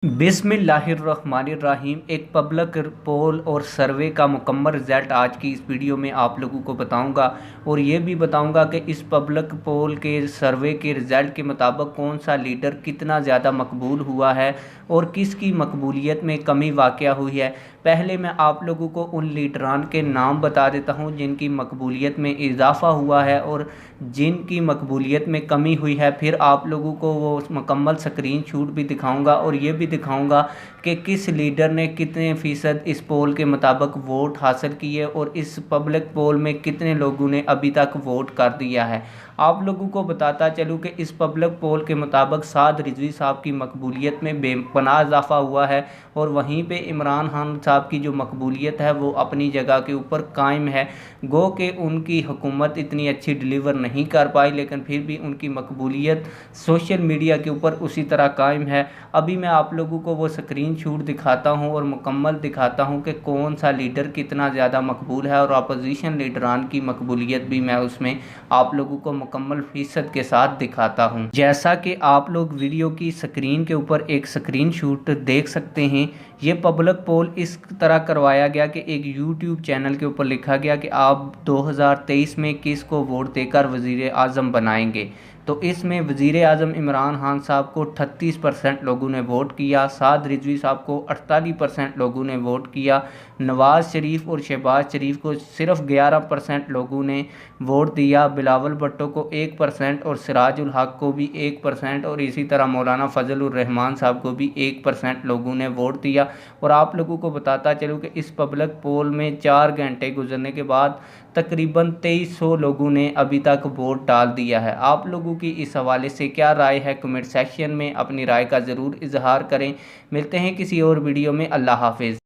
बिस्मिल्लाहिर्रहमानिर्रहीम। एक पब्लिक पोल और सर्वे का मुकम्मल रिज़ल्ट आज की इस वीडियो में आप लोगों को बताऊंगा और ये भी बताऊंगा कि इस पब्लिक पोल के सर्वे के रिज़ल्ट के मुताबिक कौन सा लीडर कितना ज़्यादा मकबूल हुआ है और किसकी मकबूलियत में कमी वाक़या हुई है। पहले मैं आप लोगों को उन लीडरान के नाम बता देता हूँ जिनकी मकबूलियत में इजाफ़ा हुआ है और जिनकी मकबूलियत में कमी हुई है। फिर आप लोगों को वो मुकम्मल स्क्रीन शॉट भी दिखाऊंगा और ये भी दिखाऊंगा कि किस लीडर ने कितने फ़ीसद इस पोल के मुताबिक वोट हासिल किए और इस पब्लिक पोल में कितने लोगों ने अभी तक वोट कर दिया है। आप लोगों को बताता चलूँ कि इस पब्लिक पोल के मुताबिक साद रिजवी साहब की मकबूलियत में बेपनाह इजाफ़ा हुआ है और वहीं पे इमरान खान साहब की जो मकबूलियत है वो अपनी जगह के ऊपर कायम है। गो कि उनकी हुकूमत इतनी अच्छी डिलीवर नहीं कर पाई, लेकिन फिर भी उनकी मकबूलियत सोशल मीडिया के ऊपर उसी तरह कायम है। अभी मैं आप लोगों को वो स्क्रीन शॉट दिखाता हूँ और मुकम्मल दिखाता हूँ कि कौन सा लीडर कितना ज़्यादा मकबूल है और अपोजिशन लीडरान की मकबूलियत भी मैं उसमें आप लोगों को मुकम्मल फ़ीसद के साथ दिखाता हूँ। जैसा कि आप लोग वीडियो की स्क्रीन के ऊपर एक स्क्रीन शॉट देख सकते हैं, ये पब्लिक पोल इस तरह करवाया गया कि एक यूट्यूब चैनल के ऊपर लिखा गया कि आप 2023 में किस को वोट देकर वज़ीर आज़म बनाएंगे। तो इसमें वज़ीर आज़म इमरान खान साहब को 38% लोगों ने वोट किया, साद रिजवी साहब को 48% लोगों ने वोट किया, नवाज़ शरीफ और शहबाज शरीफ को सिर्फ 11% लोगों ने वोट दिया, बिलावल भुट्टो को 1% और सिराजुल हक को भी 1% और इसी तरह मौलाना फजलुर रहमान साहब को भी 1% लोगों ने वोट दिया। और आप लोगों को बताता चलूँ कि इस पब्लिक पोल में 4 घंटे गुजरने के बाद तकरीबन 2300 लोगों ने अभी तक वोट डाल दिया है। आप लोगों की इस हवाले से क्या राय है, कमेंट सेक्शन में अपनी राय का ज़रूर इजहार करें। मिलते हैं किसी और वीडियो में। अल्लाह हाफिज़।